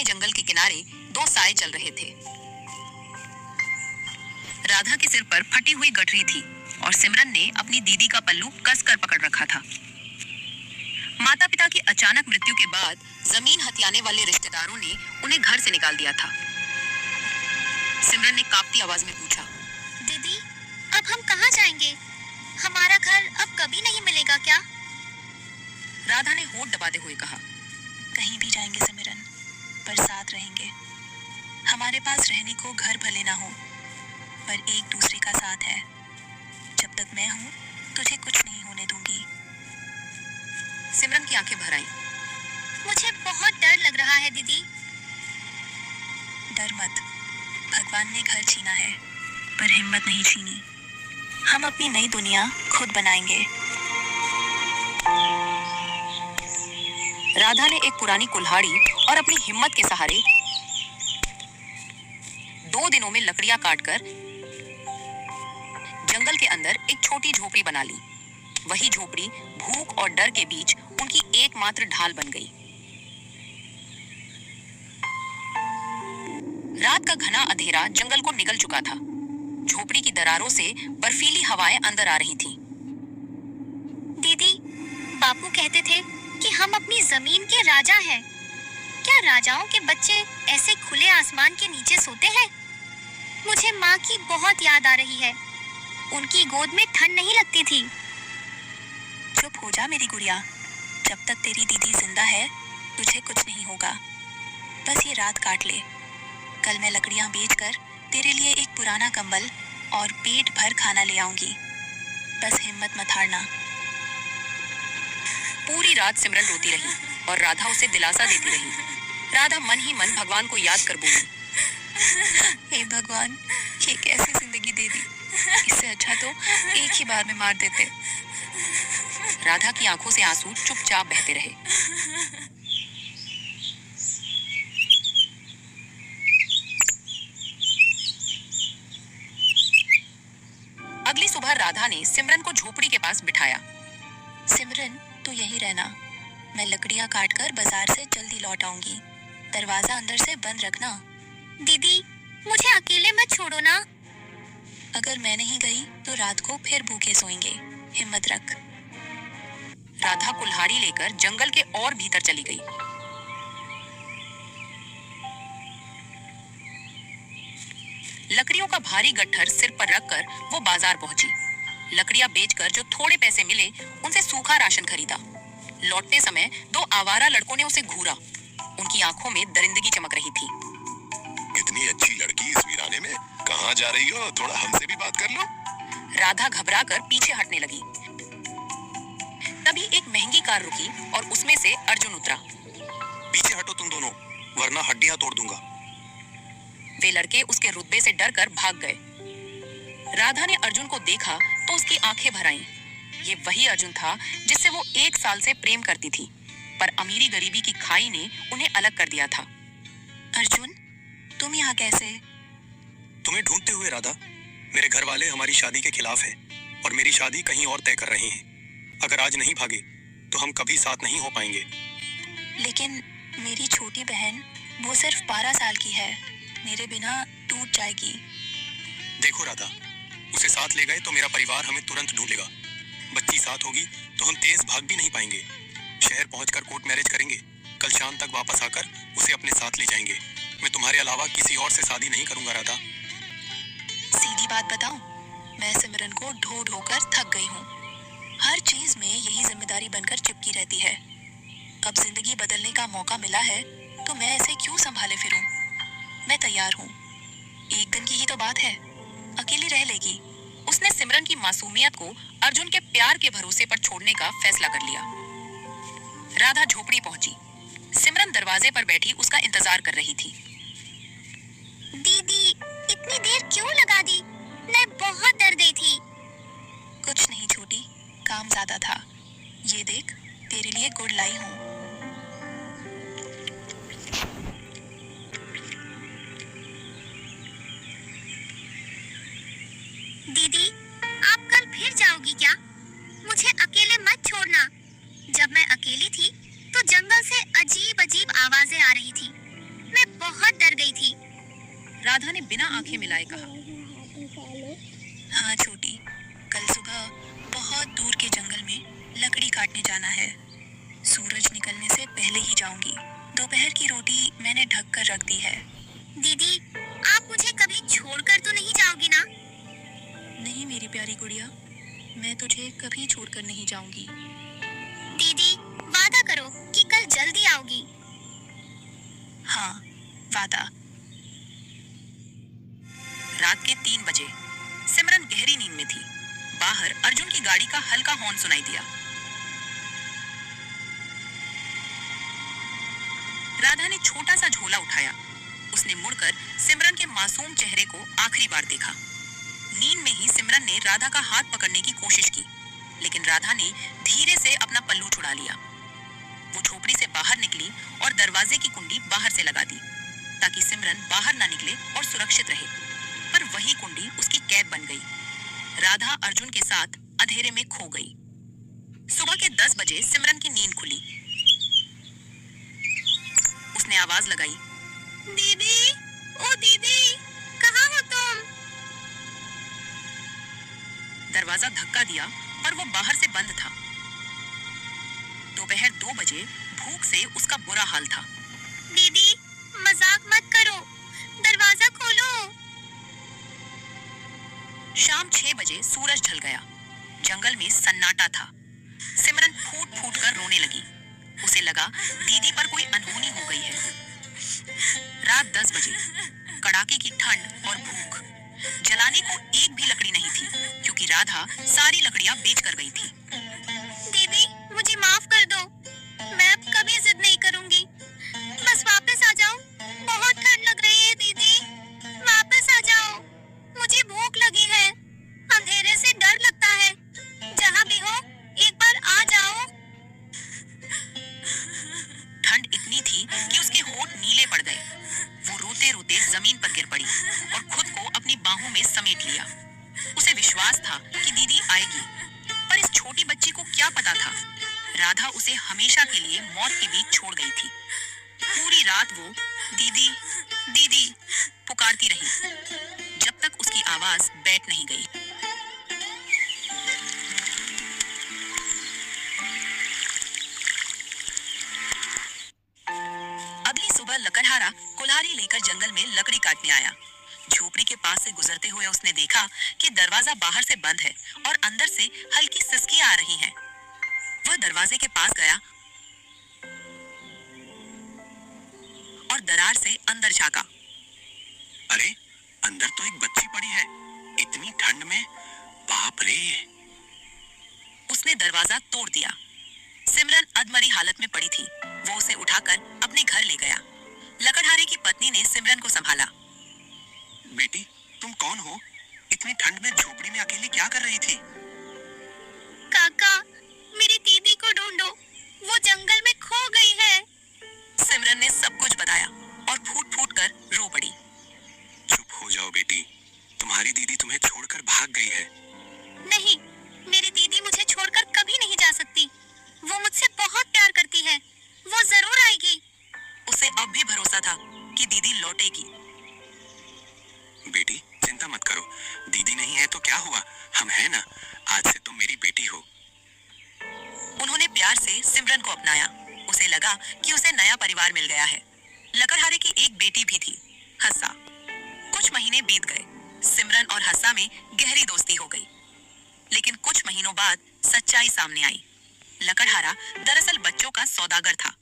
घने जंगल के किनारे दो साए चल रहे थे। राधा के सिर पर फटी हुई गठरी थी और सिमरन ने अपनी दीदी का पल्लू कसकर पकड़ रखा था। माता पिता की अचानक मृत्यु के बाद जमीन हथियाने वाले रिश्तेदारों ने उन्हें घर से निकाल दिया था। सिमरन ने कांपती आवाज में पूछा, दीदी, अब हम कहाँ जाएंगे? हमारा घर अब कभी नहीं मिलेगा क्या? राधा ने होठ दबाते हुए कहा, कहीं भी जाएंगे सिमरन, पर साथ रहेंगे। हमारे पास रहने को घर भले ना हो, पर एक दूसरे का साथ है। जब तक मैं हूँ, तुझे कुछ नहीं होने दूंगी। सिमरन की आंखें भर आईं। मुझे बहुत डर लग रहा है दीदी। डर मत, भगवान ने घर छीना है, पर हिम्मत नहीं छीनी। हम अपनी नई दुनिया खुद बनाएंगे। राधा ने एक पुरानी कुल्हाड़ी और अपनी हिम्मत के सहारे 2 दिनों में लकड़ियां काटकर जंगल के अंदर एक छोटी झोपड़ी बना ली। वही झोपड़ी भूख और डर के बीच उनकी एकमात्र ढाल बन गई। रात का घना अंधेरा जंगल को निगल चुका था। झोपड़ी की दरारों से बर्फीली हवाएं अंदर आ रही थीं। दीदी, बापू कहते थे कि हम अपनी जमीन के राजा हैं। क्या राजाओं के बच्चे ऐसे खुले आसमान के नीचे सोते हैं? मुझे माँ की बहुत याद आ रही है। उनकी गोद में ठंड नहीं लगती थी। चुप हो जा मेरी गुड़िया। जब तक तेरी दीदी जिंदा है, तुझे कुछ नहीं होगा। बस ये रात काट ले। कल मैं लकड़ियां बेचकर तेरे लिए एक पुराना कंबल और पेट भर खाना ले आऊंगी। बस हिम्मत मत हारना। पूरी रात सिमरन रोती रही और राधा उसे दिलासा देती रही। राधा मन ही मन भगवान को याद कर बोली, हे भगवान, ये कैसी जिंदगी दे दी। इससे अच्छा तो एक ही बार में मार देते। राधा की आंखों से आंसू चुपचाप बहते रहे। अगली सुबह राधा ने सिमरन को झोपड़ी के पास बिठाया। सिमरन, तू यही रहना। मैं लकड़ियां काटकर बाजार से जल्दी लौट आऊंगी। दरवाजा अंदर से बंद रखना। दीदी, मुझे अकेले मत छोड़ो ना। अगर मैं नहीं गई तो रात को फिर भूखे सोएंगे। हिम्मत रख। राधा कुल्हाड़ी लेकर जंगल के और भीतर चली गई। लकड़ियों का भारी गट्ठर सिर पर रखकर वो बाजार पहुंची। लकड़ियां बेचकर जो थोड़े पैसे मिले, उनसे सूखा राशन खरीदा। लौटते समय 2 आवारा लड़कों ने उसे घूरा। उनकी आंखों में दरिंदगी चमक रही थी। इतनी अच्छी लड़की इस वीराने में कहाँ जा रही हो? थोड़ा हमसे भी बात कर लो। राधा घबराकर पीछे हटने लगी। तभी एक महंगी कार रुकी और उसमें से अर्जुन उतरा। पीछे हटो तुम दोनों, वरना हड्डियां तोड़ दूंगा। वे लड़के उसके रुतबे से डरकर भाग गए। राधा ने अर्जुन को देखा तो उसकी आंखें भर आईं। ये वही अर्जुन था जिससे वो 1 साल से प्रेम करती थी, पर अमीरी गरीबी की खाई ने उन्हें अलग कर दिया था। अर्जुन, तुम यहाँ कैसे? तुम्हें ढूंढते हुए राधा। मेरे घर वाले हमारी शादी के खिलाफ हैं और मेरी शादी कहीं और तय कर रहे हैं। अगर आज नहीं भागे तो हम कभी साथ नहीं हो पाएंगे। लेकिन मेरी छोटी बहन, वो सिर्फ 12 साल की है। मेरे बिना टूट जाएगी। देखो राधा, उसे साथ ले गए तो मेरा परिवार हमें तुरंत ढूंढेगा। बच्ची साथ होगी तो हम तेज भाग भी नहीं पाएंगे। शहर पहुंचकर कोर्ट मैरिज करेंगे। कल शाम तक वापस आकर उसे अपने साथ ले जाएंगे। मैं तुम्हारे अलावा किसी और से शादी नहीं करूंगा राधा। सीधी बात बताऊं, मैं सिमरन को ढो ढो कर थक गई हूँ। हर चीज में यही जिम्मेदारी बनकर चिपकी रहती है। अब जिंदगी बदलने का मौका मिला है तो मैं इसे क्यों संभाले फिरूं? मैं तैयार हूँ। एक दिन की ही तो बात है, अकेली रह लेगी। उसने सिमरन की मासूमियत को अर्जुन के प्यार के भरोसे पर छोड़ने का फैसला कर लिया। राधा झोपड़ी पहुंची। सिमरन दरवाजे पर बैठी उसका इंतजार कर रही थी। दीदी, इतनी देर क्यों लगा दी? मैं बहुत डर गई थी। कुछ नहीं छोटी, काम ज्यादा था। ये देख, तेरे लिए गुड़ लाई हूँ। दीदी, आप कल फिर जाओगी क्या? मुझे अकेले मत छोड़ना। जब मैं अकेली थी तो जंगल से अजीब अजीब आवाजें आ रही थी। मैं बहुत डर गई थी। राधा ने बिना आंखें मिलाए कहा। हाँ छोटी, कल सुबह बहुत दूर के जंगल में लकड़ी काटने जाना है। सूरज निकलने से पहले ही जाऊंगी। दोपहर की रोटी मैंने ढक कर रख दी है। दीदी, आप मुझे कभी छोड़कर तो नहीं जाओगी ना? नहीं मेरी प्यारी गुड़िया, मैं तुझे कभी छोड़कर नहीं जाऊंगी। दीदी, वादा करो कि कल जल्दी आओगी। हाँ, वादा। रात के 3 बजे सिमरन गहरी नींद में थी। बाहर अर्जुन की गाड़ी का हल्का हॉर्न सुनाई दिया। राधा ने छोटा सा झोला उठाया। उसने मुड़कर सिमरन के मासूम चेहरे को आखिरी बार देखा। नींद में ही सिमरन ने राधा का हाथ पकड़ने की कोशिश की, लेकिन राधा ने धीरे से अपना पल्लू छुड़ा लिया। वो झोपड़ी से बाहर निकली और दरवाजे की कुंडी बाहर से लगा दी, ताकि सिमरन बाहर ना निकले और सुरक्षित रहे। पर वही कुंडी उसकी कैद बन गई। राधा अर्जुन के साथ अंधेरे में खो गई। सुबह के 10 बजे सिमरन की नींद खुली। उसने आवाज लगाई, दीदी, ओ दीदी, कहाँ हो तुम? दरवाजा धक्का दिया पर वो बाहर से बंद था। दोपहर 2 बजे भूख से उसका बुरा हाल था। दीदी, मजाक मत करो, दरवाजा खोलो। शाम 6 बजे सूरज ढल गया। जंगल में सन्नाटा था। सिमरन फूट फूट कर रोने लगी। उसे लगा दीदी पर कोई अनहोनी हो गई है। रात 10 बजे कड़ाके की ठंड और भूख। जलाने को एक भी लकड़ी नहीं थी, क्योंकि राधा सारी लकड़ियां बेच कर गई थी। दीदी, मुझे माफ कर दो। मैं अब कभी जिद नहीं करूंगी। बस वापस आ जाओ। बहुत ठंड लग रही है दीदी, वापस आ जाओ। मुझे भूख लगी है। अंधेरे से डर लगता है। जहाँ भी हो, एक बार आ जाओ। ठंड इतनी थी कि उसके होंठ नीले पड़ गए। वो रोते रोते जमीन पर गिर पड़ी और खुद को अपनी बाहों में समेट लिया। उसे विश्वास था कि दीदी आएगी, पर इस छोटी बच्ची को क्या पता था, राधा उसे हमेशा के लिए मौत के बीच छोड़ गई थी। पूरी रात वो दीदी दीदी पुकारती रही, जब तक उसकी आवाज बैठ नहीं गई। अगली सुबह लकड़हारा कुल्हाड़ी लेकर जंगल में लकड़ी काटने आया। झोपड़ी के पास से गुजरते हुए उसने देखा कि दरवाजा बाहर से बंद है और अंदर से हल्की सिसकियां आ रही हैं। वह दरवाजे के पास गया और दरार से अंदर झांका। अरे, अंदर तो एक बच्ची पड़ी है। इतनी ठंड में, बाप रे। उसने दरवाजा तोड़ दिया। सिमरन अधमरी हालत में पड़ी थी। वो उसे उठाकर अपने घर ले गया। लकड़हारे की पत्नी ने सिमरन को संभाला। बेटी, तुम कौन हो? इतनी ठंड में झोपड़ी में अकेली क्या कर रही थी? काका, मेरी दीदी को ढूंढो, वो जंगल में खो गई है। सिमरन ने सब कुछ बताया और फूट फूट कर रो पड़ी। चुप हो जाओ बेटी, तुम्हारी दीदी तुम्हें छोड़कर भाग गई है। नहीं, मेरी दीदी मुझे छोड़कर कभी नहीं जा सकती। वो मुझसे बहुत प्यार करती है। वो जरूर आएगी। उसे अब भी भरोसा था कि दीदी लौटेगी। बेटी, चिंता मत करो। दीदी नहीं है तो क्या हुआ, हम हैं ना। आज से तुम मेरी बेटी हो। उन्होंने प्यार से सिमरन को अपनाया। उसे लगा कि उसे नया परिवार मिल गया है। लकड़हारे की एक बेटी भी थी, हस्सा। कुछ महीने बीत गए। सिमरन और हस्सा में गहरी दोस्ती हो गई। लेकिन कुछ महीनों बाद सच्चाई सामने आई। लकड़हारा दरअसल बच्चों का सौदागर था।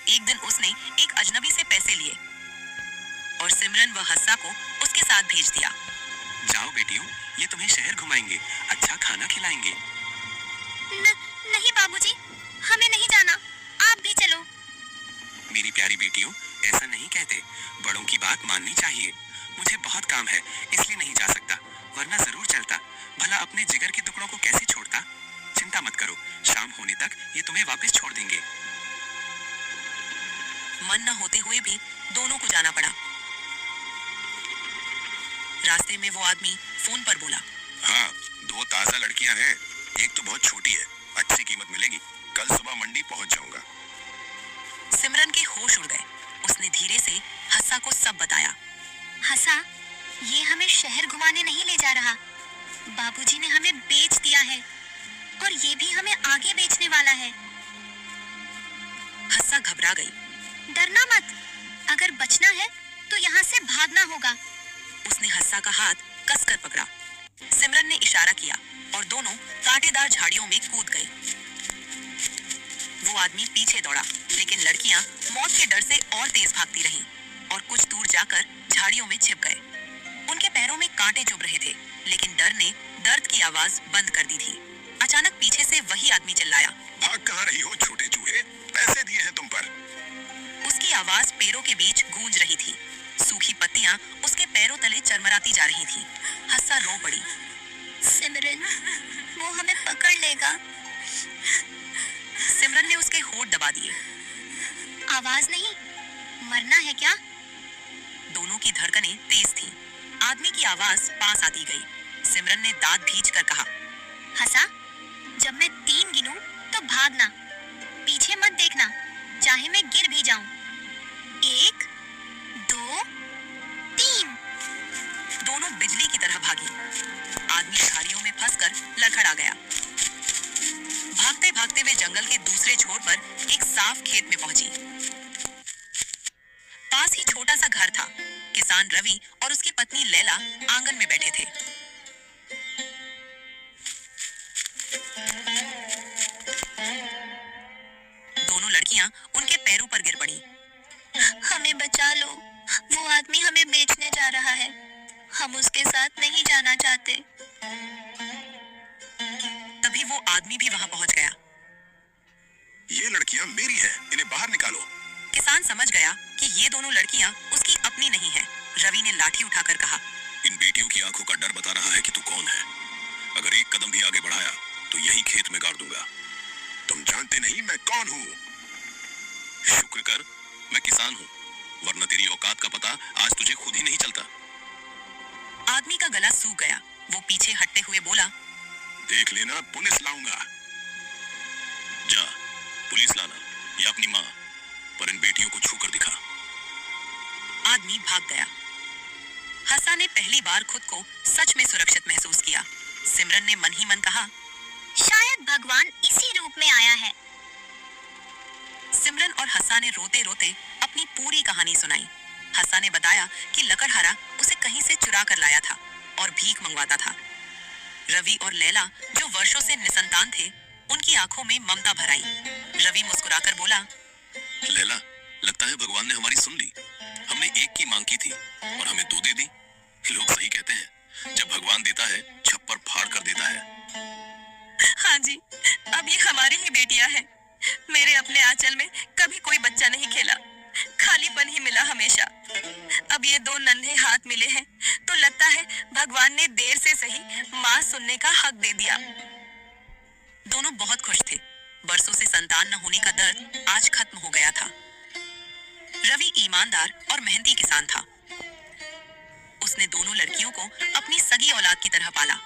एक दिन उसने एक अजनबी से पैसे लिए और सिमरन व हस्सा को उसके साथ भेज दिया। जाओ बेटियों, ये तुम्हें शहर घुमाएंगे, अच्छा खाना खिलाएंगे। नहीं बाबूजी, हमें नहीं जाना, आप भी चलो। मेरी प्यारी बेटियों, ऐसा नहीं कहते। बड़ों की बात माननी चाहिए। मुझे बहुत काम है, इसलिए नहीं जा सकता, वरना जरूर चलता। भला अपने जिगर के टुकड़ों को कैसे छोड़ता। चिंता मत करो, शाम होने तक ये तुम्हें वापस छोड़ देंगे। मन न होते हुए भी दोनों को जाना पड़ा। रास्ते में वो आदमी फोन पर बोला, हाँ, 2 ताजा लड़कियां हैं। एक तो बहुत छोटी है, अच्छी कीमत मिलेगी। कल सुबह मंडी पहुंच जाऊंगा। सिमरन के होश उड़ गए। उसने धीरे से हस्सा को सब बताया। हसा, ये हमें शहर घुमाने नहीं ले जा रहा। बाबूजी ने हमें बेच दिया है और ये भी हमें आगे बेचने वाला है। हस्सा घबरा गई। डरना मत, अगर बचना है तो यहाँ से भागना होगा। उसने हस्सा का हाथ कसकर पकड़ा। सिमरन ने इशारा किया और दोनों कांटेदार झाड़ियों में कूद गए। वो आदमी पीछे दौड़ा, लेकिन लड़कियां मौत के डर से और तेज भागती रहीं और कुछ दूर जाकर झाड़ियों में छिप गए। उनके पैरों में कांटे चुभ रहे थे, लेकिन डर ने दर्द की आवाज बंद कर दी थी। अचानक पीछे से वही आदमी चिल्लाया, भाग कहाँ रही हो छोटे चूहे? पैसे दिए हैं तुम पर। उसकी आवाज पेड़ों के बीच गूंज रही थी। सूखी पत्तियां उसके पैरों तले चरमराती जा रही थीं। हस्सा रो पड़ी। सिमरन, वो हमें पकड़ लेगा। सिमरन ने उसके होंठ दबा दिए। आवाज नहीं, मरना है क्या? दोनों की धड़कनें तेज थीं। आदमी की आवाज पास आती गई। सिमरन ने दांत भींच कर कहा, हसा, जब मैं 3 गिनूं तो भागना। पीछे मत देखना, चाहे मैं गिर भी जाऊं। 1, 2, 3। दोनों बिजली की तरह भागी। आदमी झाड़ियों में फंसकर लड़खड़ा गया। भागते भागते वे जंगल के दूसरे छोर पर एक साफ खेत में पहुंची। पास ही छोटा सा घर था। किसान रवि और उसकी पत्नी लैला आंगन में बैठे थे। दोनों लड़कियां उनके पैरों पर गिर पड़ी। हमें बचा लो, वो आदमी हमें बेचने जा रहा है। हम उसके साथ नहीं जाना चाहते। तभी वो आदमी भी वहां पहुंच गया। ये लड़कियां मेरी हैं, इन्हें बाहर निकालो। किसान समझ गया कि ये दोनों लड़कियां उसकी अपनी नहीं है। रवि ने लाठी उठाकर कहा, इन बेटियों की आंखों का डर बता रहा है कि तू कौन है। अगर एक कदम भी आगे बढ़ाया तो यही खेत में गाड़ दूंगा। तुम जानते नहीं मैं कौन हूँ। शुक्र कर मैं किसान हूँ, वरना तेरी औकात का पता आज तुझे खुद ही नहीं चलता। आदमी का गला सूख गया। वो पीछे हटते हुए बोला, देख लेना, पुलिस लाऊंगा। जा पुलिस लाना या अपनी माँ, पर इन बेटियों को छूकर दिखा। आदमी भाग गया। हस्सा ने पहली बार खुद को सच में सुरक्षित महसूस किया। सिमरन ने मन ही मन कहा, शायद भगवान इसी रूप में आया है। सिमरन और हस्सा ने रोते रोते अपनी पूरी कहानी सुनाई। हस्सा ने बताया कि लकड़हारा उसे कहीं से चुरा कर लाया था और भीख मंगवाता था। रवि और लैला जो वर्षों से निसंतान थे, उनकी आंखों में ममता भर आई। रवि मुस्कुराकर बोला, लैला, लगता है भगवान ने हमारी सुन ली। हमने एक की मांग की थी और हमें 2 दे दी। लोग सही कहते हैं, जब भगवान देता है छप्पर फाड़ कर देता है। हाँ जी, अब ये हमारी ही बेटियां हैं। मेरे अपने आंचल में कभी कोई बच्चा नहीं खेला, खालीपन ही मिला हमेशा। अब ये 2 नन्हे हाथ मिले हैं तो लगता है भगवान ने देर से सही माँ सुनने का हक दे दिया। दोनों बहुत खुश थे। बरसों से संतान न होने का दर्द आज खत्म हो गया था। रवि ईमानदार और मेहनती किसान था। उसने दोनों लड़कियों को अपनी सगी औलाद की तरह पाला।